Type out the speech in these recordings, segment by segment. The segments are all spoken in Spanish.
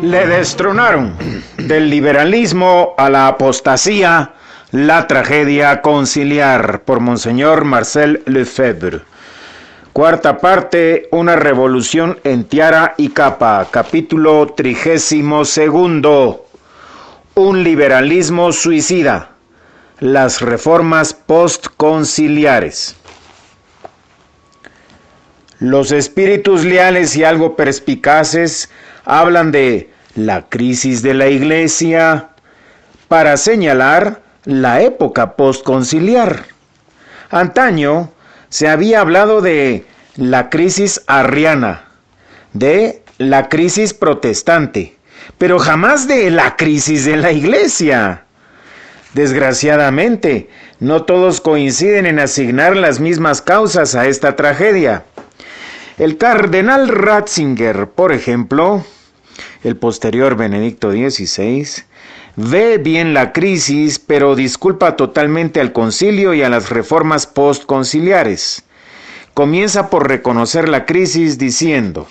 Le destronaron del liberalismo a la apostasía, la tragedia conciliar, por Monseñor Marcel Lefebvre. Cuarta parte, una revolución en tiara y capa, capítulo 32. Un liberalismo suicida, las reformas postconciliares. Los espíritus leales y algo perspicaces hablan de la crisis de la Iglesia para señalar la época postconciliar. Antaño se había hablado de la crisis arriana, de la crisis protestante, pero jamás de la crisis de la Iglesia. Desgraciadamente, no todos coinciden en asignar las mismas causas a esta tragedia. El cardenal Ratzinger, por ejemplo, el posterior Benedicto XVI, ve bien la crisis, pero disculpa totalmente al concilio y a las reformas postconciliares. Comienza por reconocer la crisis diciendo: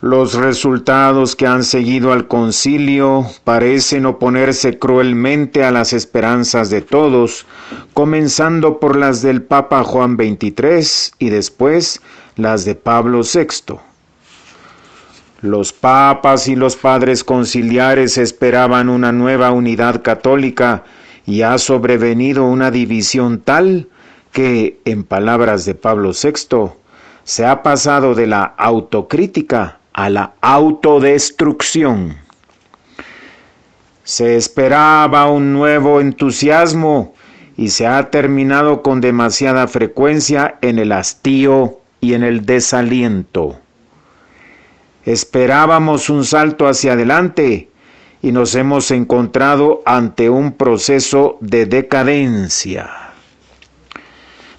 los resultados que han seguido al concilio parecen oponerse cruelmente a las esperanzas de todos, comenzando por las del Papa Juan XXIII y después las de Pablo VI. Los papas y los padres conciliares esperaban una nueva unidad católica y ha sobrevenido una división tal que, en palabras de Pablo VI, se ha pasado de la autocrítica a la autodestrucción. Se esperaba un nuevo entusiasmo y se ha terminado con demasiada frecuencia en el hastío y en el desaliento. Esperábamos un salto hacia adelante y nos hemos encontrado ante un proceso de decadencia.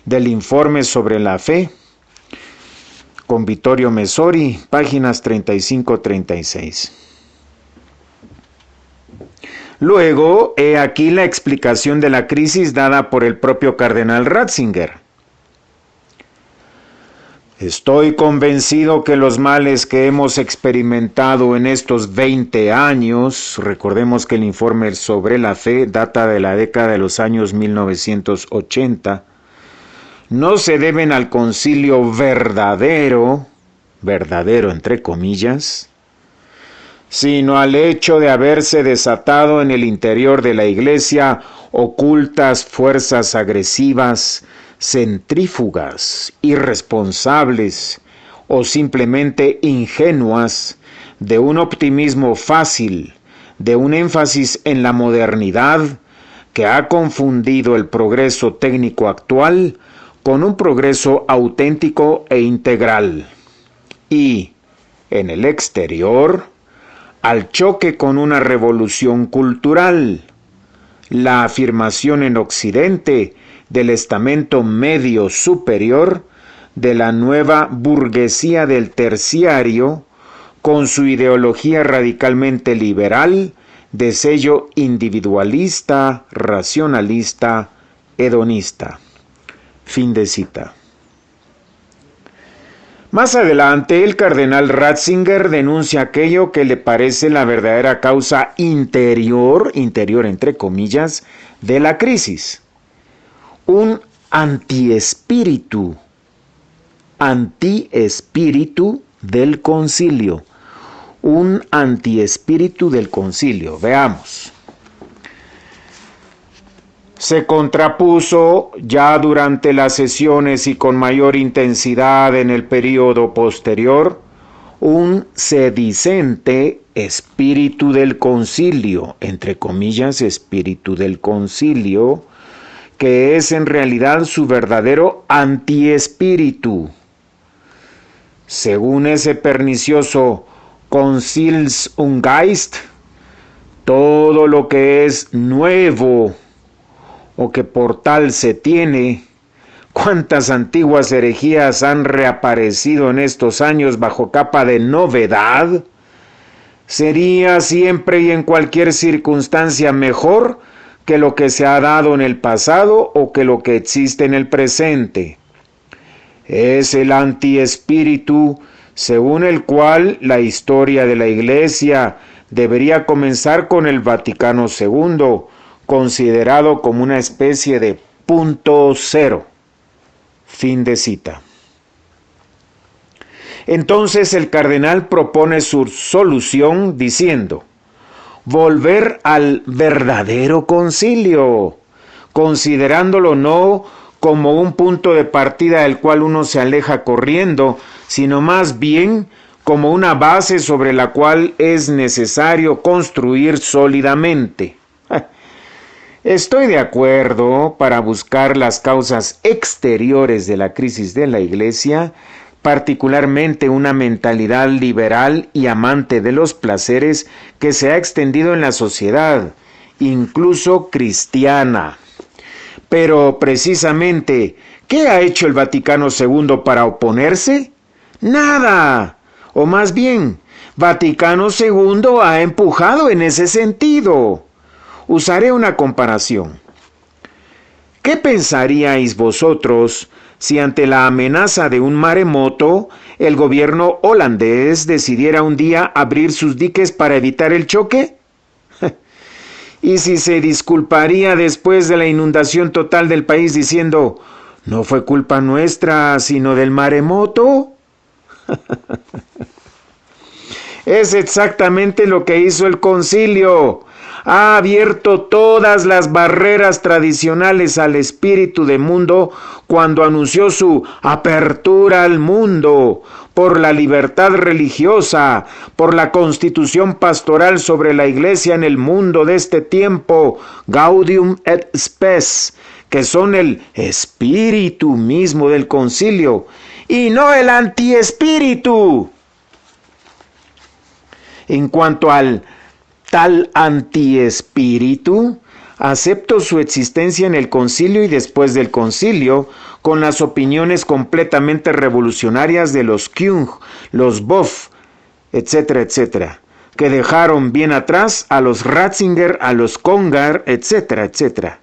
Del informe sobre la fe, con Vittorio Messori, páginas 35-36. Luego, he aquí la explicación de la crisis dada por el propio cardenal Ratzinger. Estoy convencido que los males que hemos experimentado en estos 20 años, recordemos que el informe sobre la fe data de la década de los años 1980, no se deben al concilio verdadero entre comillas, sino al hecho de haberse desatado en el interior de la Iglesia ocultas fuerzas agresivas, centrífugas, irresponsables o simplemente ingenuas, de un optimismo fácil, de un énfasis en la modernidad que ha confundido el progreso técnico actual con un progreso auténtico e integral. Y, en el exterior, al choque con una revolución cultural, la afirmación en Occidente del estamento medio superior de la nueva burguesía del terciario, con su ideología radicalmente liberal, de sello individualista, racionalista, hedonista. Fin de cita. Más adelante, el cardenal Ratzinger denuncia aquello que le parece la verdadera causa interior entre comillas, de la crisis. Un antiespíritu del concilio. Un antiespíritu del concilio. Veamos. Se contrapuso ya durante las sesiones y con mayor intensidad en el período posterior un sedicente espíritu del concilio, entre comillas, espíritu del concilio, que es en realidad su verdadero antiespíritu. Según ese pernicioso Concilsgeist, todo lo que es nuevo o que por tal se tiene, cuántas antiguas herejías han reaparecido en estos años bajo capa de novedad, sería siempre y en cualquier circunstancia mejor que lo que se ha dado en el pasado o que lo que existe en el presente. Es el antiespíritu según el cual la historia de la Iglesia debería comenzar con el Vaticano II, considerado como una especie de punto cero. Fin de cita. Entonces el cardenal propone su solución diciendo: volver al verdadero concilio, considerándolo no como un punto de partida del cual uno se aleja corriendo, sino más bien como una base sobre la cual es necesario construir sólidamente. Estoy de acuerdo para buscar las causas exteriores de la crisis de la Iglesia, particularmente una mentalidad liberal y amante de los placeres que se ha extendido en la sociedad, incluso cristiana. Pero precisamente, ¿qué ha hecho el Vaticano II para oponerse? ¡Nada! O más bien, Vaticano II ha empujado en ese sentido. Usaré una comparación. ¿Qué pensaríais vosotros si ante la amenaza de un maremoto, el gobierno holandés decidiera un día abrir sus diques para evitar el choque? ¿Y si se disculparía después de la inundación total del país diciendo: no fue culpa nuestra, sino del maremoto? Es exactamente lo que hizo el concilio. Ha abierto todas las barreras tradicionales al espíritu de mundo cuando anunció su apertura al mundo por la libertad religiosa, por la constitución pastoral sobre la Iglesia en el mundo de este tiempo, Gaudium et Spes, que son el espíritu mismo del concilio y no el antiespíritu. En cuanto al tal antiespíritu, acepto su existencia en el concilio y después del concilio, con las opiniones completamente revolucionarias de los Küng, los Boff, etcétera, etcétera, que dejaron bien atrás a los Ratzinger, a los Congar, etcétera, etcétera.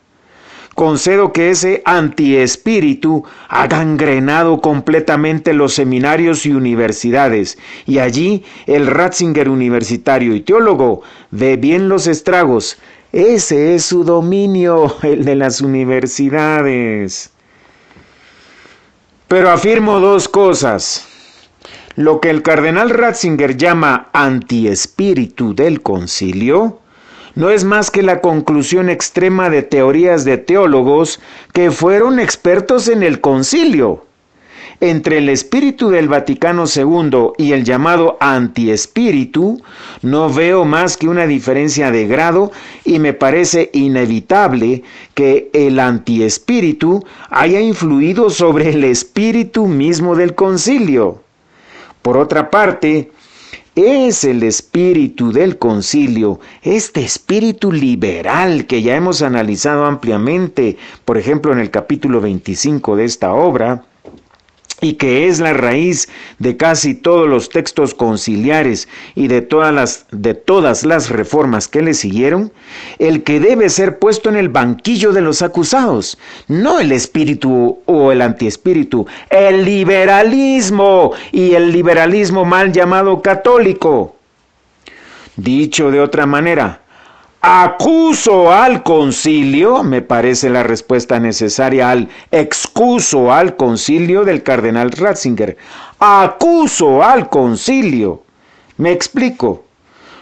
Concedo que ese antiespíritu ha gangrenado completamente los seminarios y universidades, y allí el Ratzinger universitario y teólogo ve bien los estragos. Ese es su dominio, el de las universidades. Pero afirmo dos cosas. Lo que el cardenal Ratzinger llama antiespíritu del concilio no es más que la conclusión extrema de teorías de teólogos que fueron expertos en el concilio. Entre el espíritu del Vaticano II y el llamado antiespíritu, no veo más que una diferencia de grado y me parece inevitable que el antiespíritu haya influido sobre el espíritu mismo del concilio. Por otra parte, es el espíritu del concilio, este espíritu liberal que ya hemos analizado ampliamente, por ejemplo en el capítulo 25 de esta obra, y que es la raíz de casi todos los textos conciliares y de todas las reformas que le siguieron, el que debe ser puesto en el banquillo de los acusados, no el espíritu o el antiespíritu, el liberalismo, y el liberalismo mal llamado católico. Dicho de otra manera, acuso al concilio, me parece la respuesta necesaria al excuso al concilio del cardenal Ratzinger. Acuso al concilio. Me explico.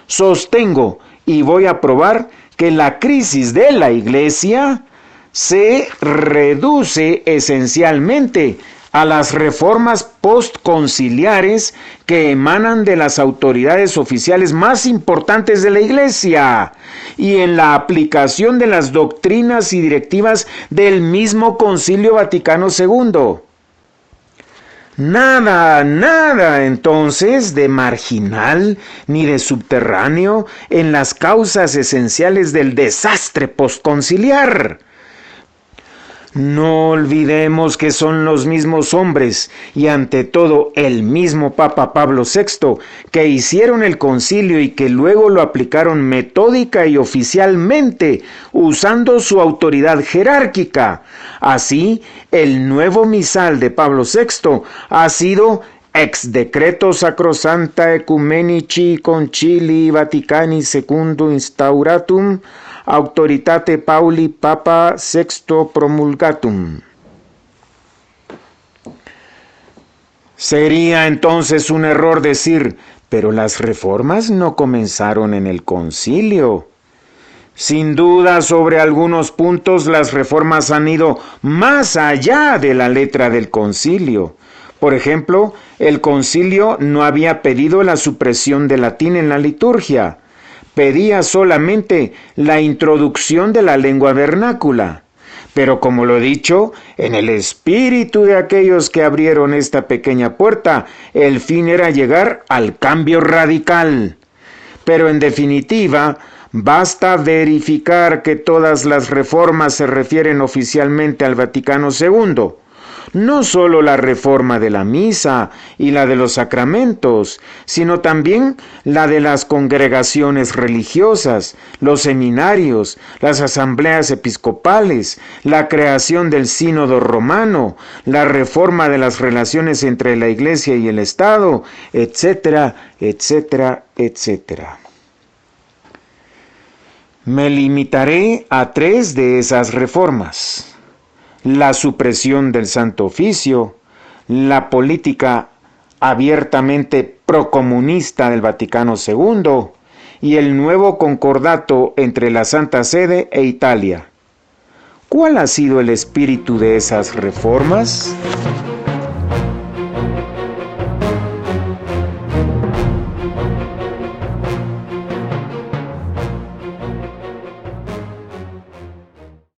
Sostengo y voy a probar que la crisis de la Iglesia se reduce esencialmente a las reformas postconciliares que emanan de las autoridades oficiales más importantes de la Iglesia y en la aplicación de las doctrinas y directivas del mismo Concilio Vaticano II. Nada entonces de marginal ni de subterráneo en las causas esenciales del desastre postconciliar. No olvidemos que son los mismos hombres y ante todo el mismo Papa Pablo VI que hicieron el concilio y que luego lo aplicaron metódica y oficialmente usando su autoridad jerárquica. Así, el nuevo misal de Pablo VI ha sido Ex decreto Sacrosanta Ecumenici Concilii Vaticani II instauratum auctoritate Pauli Papa VI promulgatum. Sería entonces un error decir, pero las reformas no comenzaron en el concilio. Sin duda, sobre algunos puntos las reformas han ido más allá de la letra del concilio. Por ejemplo, el concilio no había pedido la supresión del latín en la liturgia, pedía solamente la introducción de la lengua vernácula. Pero como lo he dicho, en el espíritu de aquellos que abrieron esta pequeña puerta, el fin era llegar al cambio radical. Pero en definitiva, basta verificar que todas las reformas se refieren oficialmente al Vaticano II. No solo la reforma de la misa y la de los sacramentos, sino también la de las congregaciones religiosas, los seminarios, las asambleas episcopales, la creación del sínodo romano, la reforma de las relaciones entre la Iglesia y el Estado, etcétera, etcétera, etcétera. Me limitaré a 3 de esas reformas: la supresión del Santo Oficio, la política abiertamente procomunista del Vaticano II y el nuevo concordato entre la Santa Sede e Italia. ¿Cuál ha sido el espíritu de esas reformas?